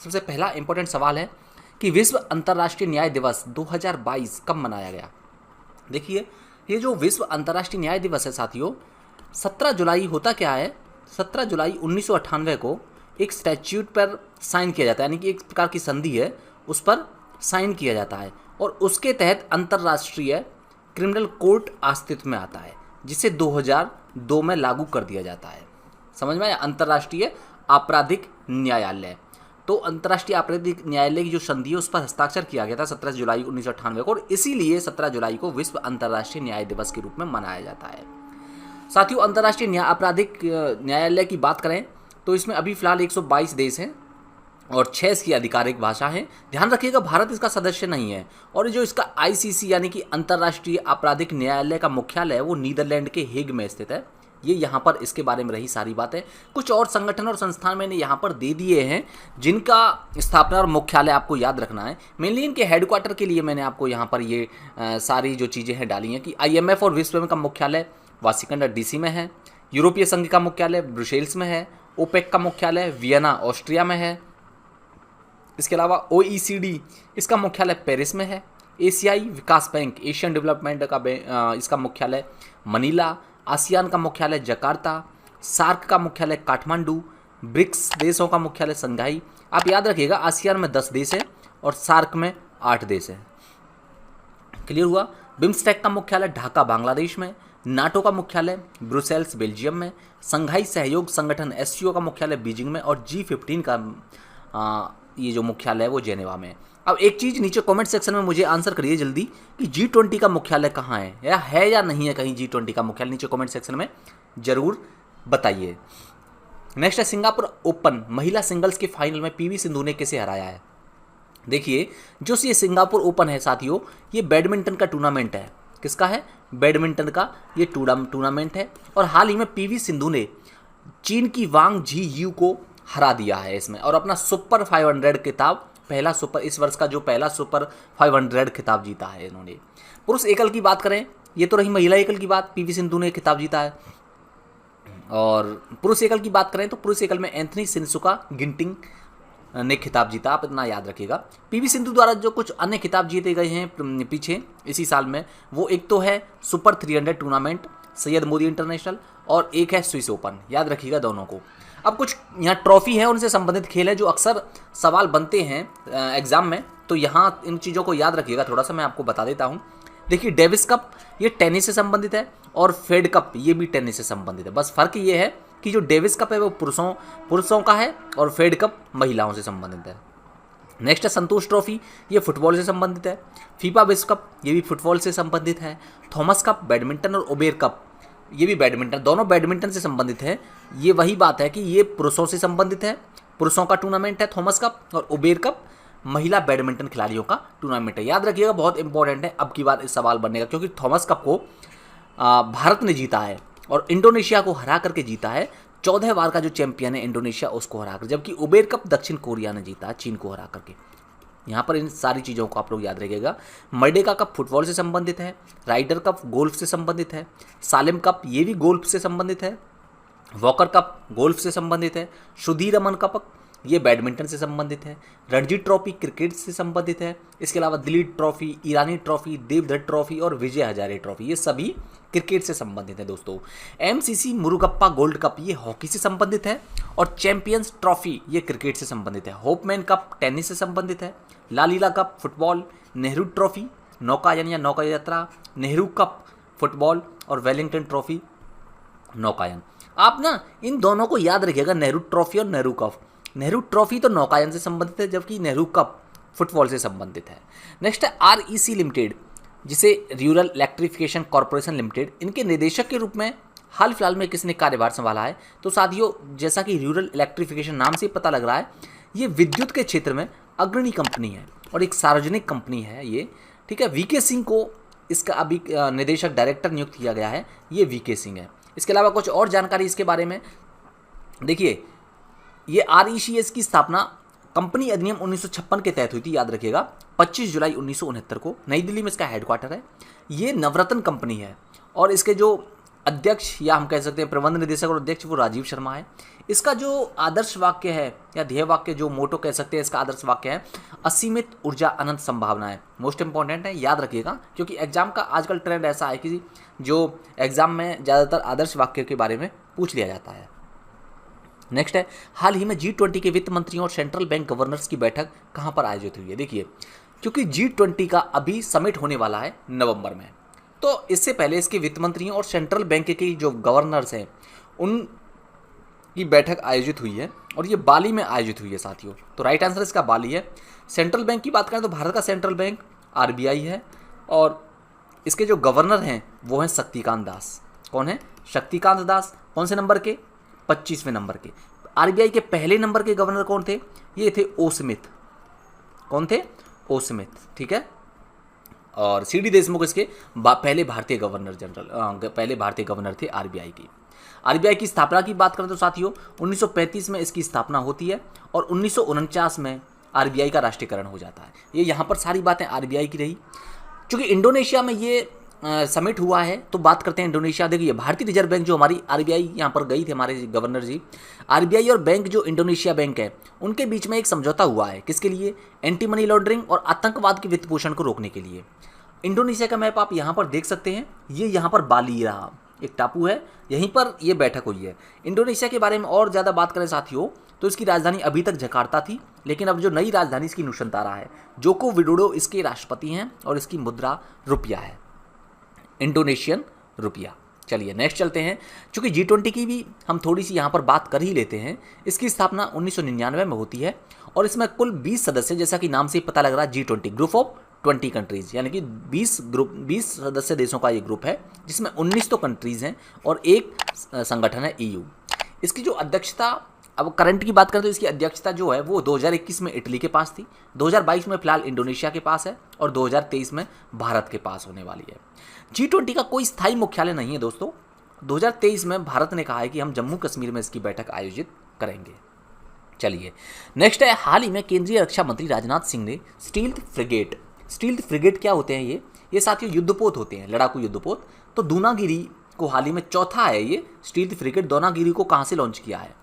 सबसे पहला इंपॉर्टेंट सवाल है कि विश्व अंतर्राष्ट्रीय न्याय दिवस 2022 कब मनाया गया। देखिए, ये जो विश्व अंतर्राष्ट्रीय न्याय दिवस है साथियों, 17 जुलाई होता क्या है, 17 जुलाई 1998 को एक स्टैच्यूट पर साइन किया जाता है, यानी कि एक प्रकार की संधि है, उस पर साइन किया जाता है और उसके तहत अंतर्राष्ट्रीय क्रिमिनल कोर्ट अस्तित्व में आता है, जिसे 2002 में लागू कर दिया जाता है। समझ में आया, अंतर्राष्ट्रीय आपराधिक न्यायालय। तो अंतर्राष्ट्रीय आपराधिक न्यायालय की जो संधि है उस पर हस्ताक्षर किया गया था 17 जुलाई 1998 को, और इसीलिए 17 जुलाई को विश्व अंतर्राष्ट्रीय न्याय दिवस के रूप में मनाया जाता है। साथियों, अंतर्राष्ट्रीय आपराधिक न्यायालय की बात करें तो इसमें अभी फिलहाल 122 देश हैं और 6 इसकी आधिकारिक भाषा है। ध्यान रखिएगा, भारत इसका सदस्य नहीं है। और जो इसका आईसीसी यानी कि अंतर्राष्ट्रीय आपराधिक न्यायालय का मुख्यालय है वो नीदरलैंड के हेग में स्थित है। ये यहाँ पर इसके बारे में रही सारी बातें। कुछ और संगठन और संस्थान मैंने यहाँ पर दे दिए हैं जिनका स्थापना और मुख्यालय आपको याद रखना है। मेनली इनके हेडक्वार्टर के लिए मैंने आपको यहाँ पर ये सारी जो चीज़ें हैं डाली हैं कि IMF और विश्व बैंक का मुख्यालय वाशिंगटन DC में है, यूरोपीय संघ का मुख्यालय ब्रुसेल्स में है, ओपेक का मुख्यालय वियना ऑस्ट्रिया में है, इसके अलावा OECD इसका मुख्यालय पेरिस में है, एशियाई विकास बैंक एशियन डेवलपमेंट का इसका मुख्यालय मनीला, आसियान का मुख्यालय जकार्ता, सार्क का मुख्यालय काठमांडू, ब्रिक्स देशों का मुख्यालय संघाई। आप याद रखिएगा, आसियान में 10 देश है और सार्क में 8 देश है। क्लियर हुआ। बिम्स्टेक का मुख्यालय ढाका बांग्लादेश में, नाटो का मुख्यालय ब्रुसेल्स बेल्जियम में, संघाई सहयोग संगठन SCO का मुख्यालय बीजिंग में और G15 का ये जो मुख्यालय है वो जेनेवा में। अब एक चीज़ नीचे कमेंट सेक्शन में मुझे आंसर करिए जल्दी कि G20 का मुख्यालय कहाँ है या नहीं है कहीं G20 का मुख्यालय, नीचे कमेंट सेक्शन में जरूर बताइए। नेक्स्ट है सिंगापुर ओपन महिला सिंगल्स के फाइनल में PV सिंधु ने किसे हराया है। देखिए, जो ये सिंगापुर ओपन है साथियों, ये बैडमिंटन का टूर्नामेंट है। किसका है? बैडमिंटन का ये टूर्नामेंट है और हाल ही में PV सिंधु ने चीन की वांग झी यू को हरा दिया है इसमें और अपना सुपर 500 खिताब पहला सुपर इस वर्ष का जो पहला सुपर 500 खिताब जीता है इन्होंने। पुरुष एकल की बात करें, ये तो रही महिला एकल की बात, PV सिंधु ने खिताब जीता है। और पुरुष एकल की बात करें तो पुरुष एकल में एंथनी सिनसुका गिंटिंग ने खिताब जीता। आप इतना याद रखिएगा। PV सिंधु द्वारा जो कुछ अन्य खिताब जीते गए हैं पीछे इसी साल में, वो एक तो है super 300 tournament Syed Modi international और एक है स्विस ओपन। याद रखिएगा दोनों को। अब कुछ यहाँ ट्रॉफी है उनसे संबंधित खेल है जो अक्सर सवाल बनते हैं एग्जाम में, तो यहाँ इन चीज़ों को याद रखिएगा। थोड़ा सा मैं आपको बता देता हूँ। देखिए, डेविस कप ये टेनिस से संबंधित है और फेड कप ये भी टेनिस से संबंधित है। बस फर्क ये है कि जो डेविस कप है वो पुरुषों का है और फेड कप महिलाओं से संबंधित है। नेक्स्ट है संतोष ट्रॉफी, ये फुटबॉल से संबंधित है। फीफा विश्व कप ये भी फुटबॉल से संबंधित है। थॉमस कप बैडमिंटन और ओबेर कप ये भी बैडमिंटन, दोनों बैडमिंटन से संबंधित है। ये वही बात है कि ये पुरुषों से संबंधित है, पुरुषों का टूर्नामेंट है थॉमस कप, और ओबेर कप महिला बैडमिंटन खिलाड़ियों का टूर्नामेंट है। याद रखिएगा, बहुत इंपॉर्टेंट है अब की बार इस सवाल बनने का, क्योंकि थॉमस कप को भारत ने जीता है और इंडोनेशिया को हरा करके जीता है। 14 बार का जो चैंपियन है इंडोनेशिया उसको हराकर, जबकि उबेर कप दक्षिण कोरिया ने जीता है चीन को हरा करके। यहाँ पर इन सारी चीज़ों को आप लोग याद रखिएगा। मर्डेका कप फुटबॉल से संबंधित है। राइडर कप गोल्फ से संबंधित है। सालिम कप ये भी गोल्फ से संबंधित है। वॉकर कप गोल्फ से संबंधित है। सुधीर रमन कप ये बैडमिंटन से संबंधित है। रणजी ट्रॉफी क्रिकेट से संबंधित है। इसके अलावा दिलीप ट्रॉफी, ईरानी ट्रॉफी, देवधर ट्रॉफी और विजय हजारे ट्रॉफी ये सभी क्रिकेट से संबंधित है दोस्तों। MCC मुरुगप्पा गोल्ड कप ये हॉकी से संबंधित है और चैंपियंस ट्रॉफी ये क्रिकेट से संबंधित है। होपमैन कप टेनिस से संबंधित है। लालीला कप फुटबॉल, नेहरू ट्रॉफी नौकायन या नौका यात्रा, नेहरू कप फुटबॉल और वेलिंगटन ट्रॉफी नौकायन। आप ना इन दोनों को याद रखिएगा, नेहरू ट्रॉफी और नेहरू कप। नेहरू ट्रॉफी तो नौकायन से संबंधित है, जबकि नेहरू कप फुटबॉल से संबंधित है। नेक्स्ट है REC लिमिटेड, जिसे रूरल इलेक्ट्रिफिकेशन कॉरपोरेशन लिमिटेड, इनके निदेशक के रूप में हाल फिलहाल में किसने कार्यभार संभाला है। तो साथियों, जैसा कि रूरल इलेक्ट्रिफिकेशन नाम से पता लग रहा है, ये विद्युत के क्षेत्र में अग्रणी कंपनी है और एक सार्वजनिक कंपनी है ये, ठीक है। VK सिंह को इसका अभी निदेशक डायरेक्टर नियुक्त किया गया है, ये VK सिंह है। इसके अलावा कुछ और जानकारी इसके बारे में देखिए, ये RECS की स्थापना कंपनी अधिनियम 1956 के तहत हुई थी। याद रखिएगा, 25 जुलाई 1969 को नई दिल्ली में इसका हेडक्वार्टर है। ये नवरत्न कंपनी है और इसके जो अध्यक्ष या हम कह सकते हैं प्रबंध निदेशक और अध्यक्ष वो राजीव शर्मा है। इसका जो आदर्श वाक्य है या ध्येय वाक्य जो मोटो कह सकते हैं, इसका आदर्श वाक्य है असीमित ऊर्जा अनंत संभावनाएं। मोस्ट इंपॉर्टेंट है, याद रखिएगा, क्योंकि एग्जाम का आजकल ट्रेंड ऐसा है कि जो एग्जाम में ज़्यादातर आदर्श वाक्य के बारे में पूछ लिया जाता है। नेक्स्ट है, हाल ही में G20 के वित्त मंत्रियों और सेंट्रल बैंक गवर्नर्स की बैठक कहाँ पर आयोजित हुई है। देखिए, क्योंकि G20 का अभी समिट होने वाला है नवंबर में, तो इससे पहले इसके वित्त मंत्रियों और सेंट्रल बैंक के जो गवर्नर्स हैं उन की बैठक आयोजित हुई है और ये बाली में आयोजित हुई है साथियों। तो राइट आंसर इसका बाली है। सेंट्रल बैंक की बात करें तो भारत का सेंट्रल बैंक RBI है और इसके जो गवर्नर हैं वो हैं शक्तिकांत दास। कौन है? शक्तिकांत दास। कौन से नंबर के? 25वें नंबर के। RBI के पहले नंबर के गवर्नर कौन थे? ये थे ओ स्मिथ। कौन थे? ओ स्मिथ, ठीक है। और CD देशमुख इसके पहले भारतीय गवर्नर थे RBI की। RBI की स्थापना की बात करें तो साथियों 1935 में इसकी स्थापना होती है और 1949 में RBI का राष्ट्रीयकरण हो जाता है। ये यहाँ पर सारी बातें RBI की रही। चूँकि इंडोनेशिया में ये समिट हुआ है तो बात करते हैं इंडोनेशिया। देखिए, भारतीय रिजर्व बैंक जो हमारी RBI यहाँ पर गई थी, हमारे गवर्नर जी, RBI और बैंक जो इंडोनेशिया बैंक है उनके बीच में एक समझौता हुआ है। किसके लिए? एंटी मनी लॉन्ड्रिंग और आतंकवाद के वित्त पोषण को रोकने के लिए। इंडोनेशिया का मैप आप यहाँ पर देख सकते हैं। ये यहाँ पर बाली रहा, एक टापू है, यहीं पर ये बैठक हुई है। इंडोनेशिया के बारे में और ज़्यादा बात करें साथियों तो इसकी राजधानी अभी तक जकार्ता थी, लेकिन अब जो नई राजधानी इसकी नुसंतारा है। जोको विडोडो इसके राष्ट्रपति हैं और इसकी मुद्रा रुपया है, इंडोनेशियन रुपया। चलिए नेक्स्ट चलते हैं। चूँकि G20 की भी हम थोड़ी सी यहाँ पर बात कर ही लेते हैं। इसकी स्थापना 1999 में होती है और इसमें कुल 20 सदस्य, जैसा कि नाम से ही पता लग रहा है, G20 ग्रुप ऑफ 20 कंट्रीज़, यानी कि 20 सदस्य देशों का ये ग्रुप है जिसमें 19 तो कंट्रीज़ हैं और एक संगठन है EU। इसकी जो अध्यक्षता, अब करंट की बात करें तो इसकी अध्यक्षता जो है वो 2021 में इटली के पास थी, 2022 में फिलहाल इंडोनेशिया के पास है और 2023 में भारत के पास होने वाली है। G20 का कोई स्थायी मुख्यालय नहीं है दोस्तों। 2023 में भारत ने कहा है कि हम जम्मू कश्मीर में इसकी बैठक आयोजित करेंगे। चलिए नेक्स्ट है, हाल ही में केंद्रीय रक्षा मंत्री राजनाथ सिंह ने स्टील्थ फ्रिगेट क्या होते हैं ये साथियों युद्धपोत होते हैं, लड़ाकू युद्धपोत। तो दूनागिरी को हाल ही में चौथा है ये स्टील्थ फ्रिगेट दूनागिरी को कहाँ से लॉन्च किया है,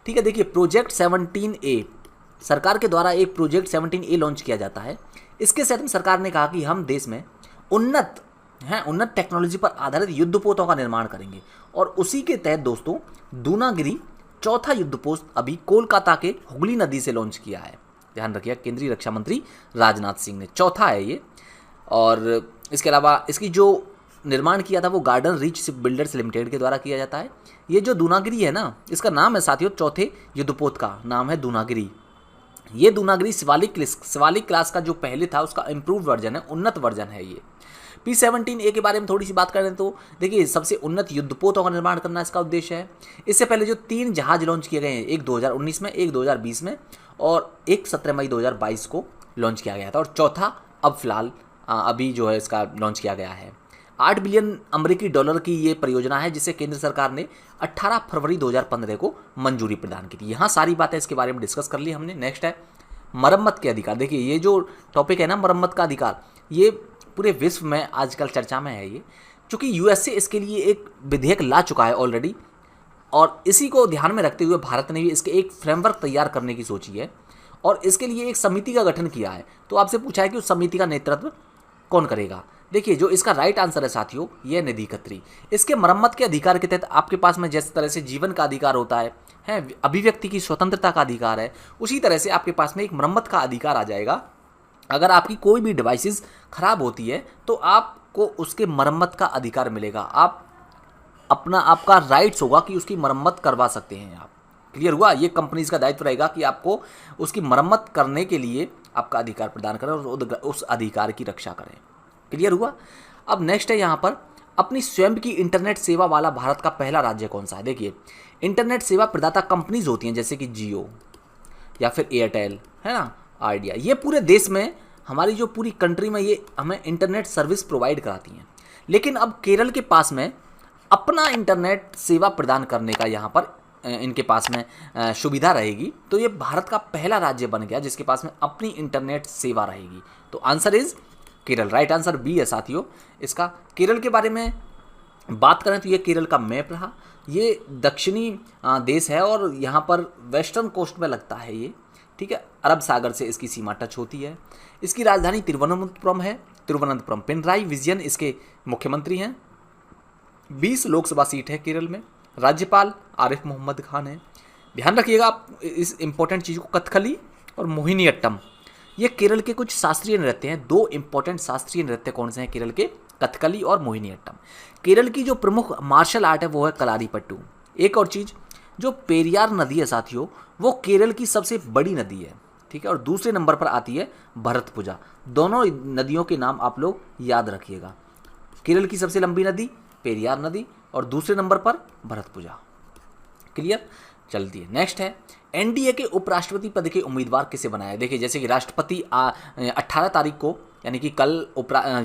ठीक है। देखिए, प्रोजेक्ट 17A सरकार के द्वारा एक प्रोजेक्ट 17A लॉन्च किया जाता है। इसके तहत में सरकार ने कहा कि हम देश में उन्नत टेक्नोलॉजी पर आधारित युद्धपोतों का निर्माण करेंगे और उसी के तहत दोस्तों दूनागिरी चौथा युद्धपोत अभी कोलकाता के हुगली नदी से लॉन्च किया है। ध्यान रखिएगा, केंद्रीय रक्षा मंत्री राजनाथ सिंह ने, चौथा है ये। और इसके अलावा इसकी जो निर्माण किया था वो garden reach ship builders limited के द्वारा किया जाता है। ये जो दूनागिरी है ना, इसका नाम है साथियों, चौथे युद्धपोत का नाम है दूनागिरी। ये दूनागिरी शिवालिक क्लास का जो पहले था उसका इम्प्रूव वर्जन है, उन्नत वर्जन है ये। P-17A के बारे में थोड़ी सी बात करें तो देखिए, सबसे उन्नत युद्धपोतों का निर्माण करना इसका उद्देश्य है। इससे पहले जो 3 जहाज लॉन्च किए गए हैं, एक 2019 में, एक 2020 में और एक 17 मई 2022 को लॉन्च किया गया था और चौथा अब फिलहाल अभी जो है इसका लॉन्च किया गया है। 8 बिलियन अमेरिकी डॉलर की ये परियोजना है जिसे केंद्र सरकार ने 18 फरवरी 2015 को मंजूरी प्रदान की थी। यहाँ सारी बातें इसके बारे में डिस्कस कर ली हमने। नेक्स्ट है मरम्मत के अधिकार। देखिए, ये जो टॉपिक है ना, मरम्मत का अधिकार, ये पूरे विश्व में आजकल चर्चा में है ये, चूँकि USA इसके लिए एक विधेयक ला चुका है ऑलरेडी और इसी को ध्यान में रखते हुए भारत ने भी इसके एक फ्रेमवर्क तैयार करने की सोची है और इसके लिए एक समिति का गठन किया है। तो आपसे पूछा है कि उस समिति का नेतृत्व कौन करेगा। देखिए, जो इसका राइट आंसर है साथियों, यह निधि खत्री। इसके मरम्मत के अधिकार के तहत आपके पास में जिस तरह से जीवन का अधिकार होता है, अभिव्यक्ति की स्वतंत्रता का अधिकार है, उसी तरह से आपके पास में एक मरम्मत का अधिकार आ जाएगा। अगर आपकी कोई भी डिवाइसेस खराब होती है तो आपको उसके मरम्मत का अधिकार मिलेगा। आपका राइट्स होगा कि उसकी मरम्मत करवा सकते हैं आप। क्लियर हुआ? ये कंपनीज का दायित्व रहेगा कि आपको उसकी मरम्मत करने के लिए आपका अधिकार प्रदान करें और उस अधिकार की रक्षा करें। क्लियर हुआ? अब नेक्स्ट है यहाँ पर, अपनी स्वयं की इंटरनेट सेवा वाला भारत का पहला राज्य कौन सा है। देखिए, इंटरनेट सेवा प्रदाता कंपनीज होती हैं जैसे कि जियो या फिर एयरटेल, है ना, आइडिया। ये पूरे देश में, हमारी जो पूरी कंट्री में ये हमें इंटरनेट सर्विस प्रोवाइड कराती हैं। लेकिन अब केरल के पास में अपना इंटरनेट सेवा प्रदान करने का यहाँ पर इनके पास में सुविधा रहेगी। तो ये भारत का पहला राज्य बन गया जिसके पास में अपनी इंटरनेट सेवा रहेगी। तो answer is Kerala. Right answer B है साथियों इसका। केरल के बारे में बात करें तो ये केरल का मैप रहा। ये दक्षिणी देश है और यहाँ पर वेस्टर्न कोस्ट में लगता है ये, ठीक है। अरब सागर से इसकी सीमा टच होती है। इसकी राजधानी तिरुवनंतपुरम है, तिरुवनंतपुरम। पिनराई विजयन इसके मुख्यमंत्री हैं। 20 लोकसभा सीट है केरल में। राज्यपाल आरिफ मोहम्मद खान है। ध्यान रखिएगा आप इस इंपॉर्टेंट चीज़ को, कथकली और मोहिनीअट्टम ये केरल के कुछ शास्त्रीय नृत्य हैं। 2 इंपॉर्टेंट शास्त्रीय नृत्य कौन से हैं केरल के? कथकली और मोहिनीअट्टम। केरल की जो प्रमुख मार्शल आर्ट है वो है कलारीपट्टू। एक और चीज़, जो पेरियार नदी है साथियों, वो केरल की सबसे बड़ी नदी है, ठीक है। और दूसरे नंबर पर आती है भरतपुजा। दोनों नदियों के नाम आप लोग याद रखिएगा। केरल की सबसे लंबी नदी पेरियार नदी और दूसरे नंबर पर भरतपुजा। क्लियर? चलती है। नेक्स्ट है एनडीए के उपराष्ट्रपति पद के उम्मीदवार किसे बनाया? देखिए, जैसे कि राष्ट्रपति 18 तारीख को, यानी कि कल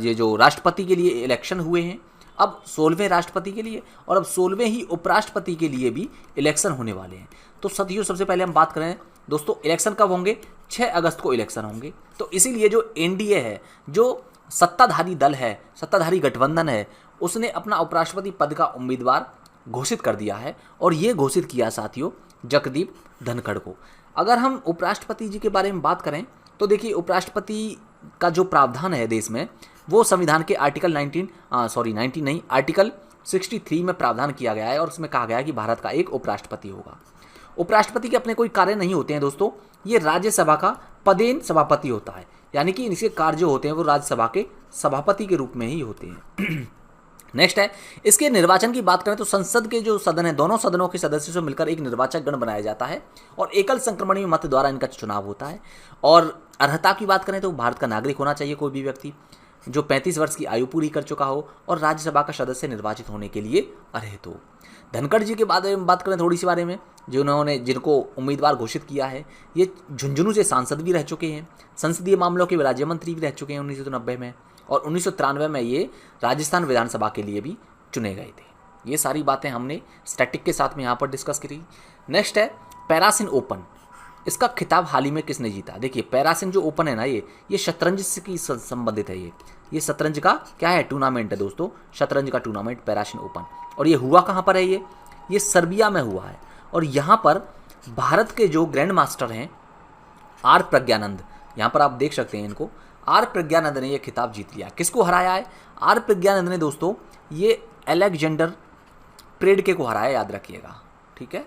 ये जो राष्ट्रपति के लिए इलेक्शन हुए हैं, अब 16वें राष्ट्रपति के लिए और अब 16वें ही उपराष्ट्रपति के लिए भी इलेक्शन होने वाले हैं। तो साथियों, सबसे पहले हम बात करें दोस्तों, इलेक्शन कब होंगे? 6 अगस्त को इलेक्शन होंगे। तो इसीलिए जो एनडीए है, जो सत्ताधारी दल है, सत्ताधारी गठबंधन है, उसने अपना उपराष्ट्रपति पद का उम्मीदवार घोषित कर दिया है। और ये घोषित किया साथियों जगदीप धनखड़ को। अगर हम उपराष्ट्रपति जी के बारे में बात करें तो देखिए, उपराष्ट्रपति का जो प्रावधान है देश में, वो संविधान के आर्टिकल 63 में प्रावधान किया गया है। और उसमें कहा गया है कि भारत का एक उपराष्ट्रपति होगा। उपराष्ट्रपति के अपने कोई कार्य नहीं होते हैं दोस्तों, ये राज्यसभा का पदेन सभापति होता है, यानी कि इनके कार्य जो होते हैं वो राज्यसभा के सभापति के रूप में ही होते हैं। नेक्स्ट है, इसके निर्वाचन की बात करें तो संसद के जो सदन है, दोनों सदनों के सदस्यों से मिलकर एक निर्वाचक गण बनाया जाता है और एकल संक्रमणीय मत द्वारा इनका चुनाव होता है। और अर्हता की बात करें तो भारत का नागरिक होना चाहिए कोई भी व्यक्ति जो 35 वर्ष की आयु पूरी कर चुका हो और राज्यसभा का सदस्य निर्वाचित होने के लिए अर्हत हो। धनखड़ जी के बारे में बात करें थोड़ी सी बारे में, जिनको उम्मीदवार घोषित किया है, ये झुंझुनू से सांसद भी रह चुके हैं, संसदीय मामलों के राज्य मंत्री भी रह चुके हैं 1990 में, और 1993 में ये राजस्थान विधानसभा के लिए भी चुने गए थे। ये सारी बातें हमने स्टैटिक के साथ में यहाँ पर डिस्कस करी। नेक्स्ट है पैरासिन ओपन। इसका खिताब हाल ही में किसने जीता? देखिए, पैरासिन जो ओपन है ना, ये शतरंज से की संबंधित है। ये शतरंज का क्या है? टूर्नामेंट है दोस्तों, शतरंज का टूर्नामेंट पैरासिन ओपन। और ये हुआ कहाँ पर है? ये सर्बिया में हुआ है। और यहाँ पर भारत के जो ग्रैंड मास्टर हैं आर प्रज्ञानंद, यहाँ पर आप देख सकते हैं इनको, आर प्रज्ञानंद ने यह खिताब जीत लिया। किसको हराया है? आर प्रज्ञानंद ने दोस्तों ये अलेक्जेंडर प्रेडके को हराया, याद रखिएगा, ठीक है।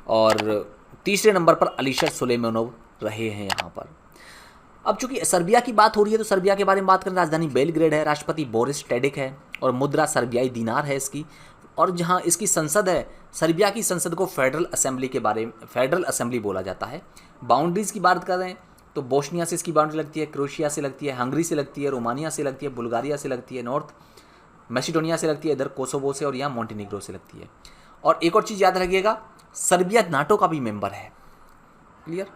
और तीसरे नंबर पर अलीशर सुलेमानोव रहे हैं यहाँ पर। अब चूंकि सर्बिया की बात हो रही है तो सर्बिया के बारे में बात करें, राजधानी बेलग्रेड है, राष्ट्रपति बोरिस टैडिक है और मुद्रा सर्बियाई दिनार है इसकी। और जहाँ इसकी संसद है, सर्बिया की संसद को फेडरल असेंबली बोला जाता है। बाउंड्रीज की बात करें तो बोस्निया से इसकी बाउंड्री लगती है, क्रोएशिया से लगती है, हंगरी से लगती है, रोमानिया से लगती है, बुल्गारिया से लगती है, नॉर्थ मैसिडोनिया से लगती है, इधर कोसोवो से, और यहाँ मॉन्टेनिग्रो से लगती है। और एक और चीज़ याद रखिएगा, सर्बिया नाटो का भी मेंबर है। क्लियर?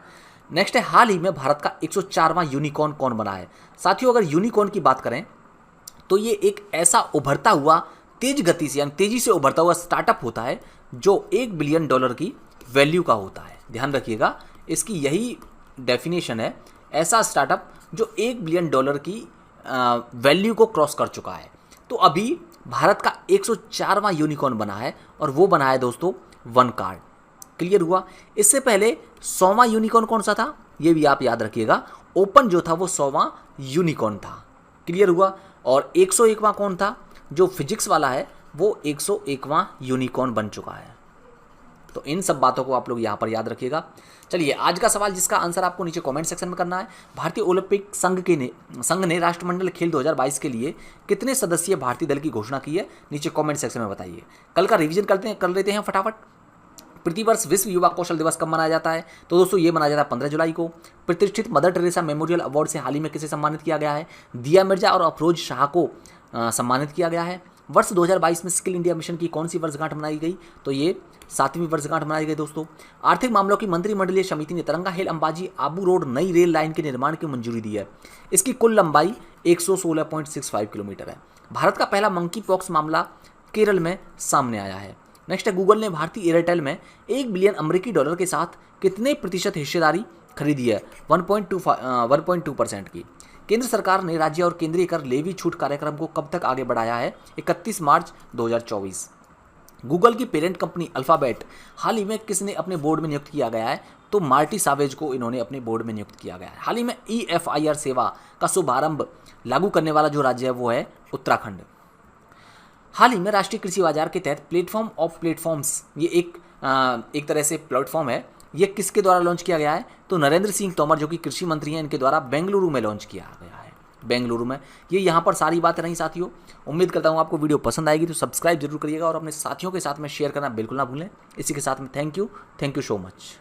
नेक्स्ट है, हाल ही में भारत का 104वां यूनिकॉर्न कौन बना है? साथियों, अगर यूनिकॉर्न की बात करें तो ये एक ऐसा उभरता हुआ तेज गति से, यानी तेजी से उभरता हुआ स्टार्टअप होता है जो $1 बिलियन की वैल्यू का होता है। ध्यान रखिएगा, इसकी यही डेफिनेशन है, ऐसा स्टार्टअप जो $1 बिलियन की वैल्यू को क्रॉस कर चुका है। तो अभी भारत का 104वां यूनिकॉर्न बना है और वो बना है दोस्तों वन कार्ड। क्लियर हुआ? इससे पहले 100वां यूनिकॉर्न कौन सा था, ये भी आप याद रखिएगा, ओपन जो था वो 100वां यूनिकॉर्न था। क्लियर हुआ? और 101वां कौन था, जो फिजिक्स वाला है, वो 101वां यूनिकॉर्न बन चुका है। तो इन सब बातों को आप लोग यहाँ पर याद रखिएगा। चलिए, आज का सवाल जिसका आंसर आपको नीचे कमेंट सेक्शन में करना है, भारतीय ओलंपिक संघ ने राष्ट्रमंडल खेल 2022 के लिए कितने सदस्यीय भारतीय दल की घोषणा की है? नीचे कमेंट सेक्शन में बताइए। कल का रिवीजन कर लेते हैं फटाफट। प्रतिवर्ष विश्व युवा कौशल दिवस कब मनाया जाता है? तो दोस्तों ये मनाया जाता है 15 जुलाई को। प्रतिष्ठित मदर टेरेसा मेमोरियल अवार्ड से हाल ही में किसे सम्मानित किया गया है? दिया मिर्जा और अफरोज शाह को सम्मानित किया गया है। वर्ष 2022 में स्किल इंडिया मिशन की कौन सी वर्षगांठ मनाई गई? तो ये 7वीं वर्षगांठ मनाई गई दोस्तों। आर्थिक मामलों की मंत्रिमंडलीय समिति ने तिरंगा हिल अंबाजी आबू रोड नई रेल लाइन के निर्माण की मंजूरी दी है। इसकी कुल लंबाई 116.65 किलोमीटर है। भारत का पहला मंकी पॉक्स मामला केरल में सामने आया है। नेक्स्ट है, गूगल ने भारतीय एयरटेल में $1 बिलियन के साथ कितने प्रतिशत हिस्सेदारी खरीदी है? 1.2% की। केंद्र सरकार ने राज्य और केंद्रीय कर लेवी छूट कार्यक्रम को कब तक आगे बढ़ाया है? 31 मार्च 2024। गूगल की पेरेंट कंपनी अल्फाबेट हाल ही में किसने अपने बोर्ड में नियुक्त किया गया है? तो मार्टी सावेज को इन्होंने अपने बोर्ड में नियुक्त किया गया है। हाल ही में EFIR सेवा का शुभारंभ लागू करने वाला जो राज्य है वो है उत्तराखंड। हाल ही में राष्ट्रीय कृषि बाजार के तहत प्लेटफॉर्म ऑफ प्लेटफॉर्म्स, ये एक तरह से प्लेटफॉर्म है, ये किसके द्वारा लॉन्च किया गया है? तो नरेंद्र सिंह तोमर जो कि कृषि मंत्री हैं, इनके द्वारा बेंगलुरु में लॉन्च किया गया है, बेंगलुरु में। ये यहाँ पर सारी बातें रही साथियों। उम्मीद करता हूँ आपको वीडियो पसंद आएगी, तो सब्सक्राइब जरूर करिएगा और अपने साथियों के साथ में शेयर करना बिल्कुल ना भूलें। इसी के साथ में थैंक यू सो मच।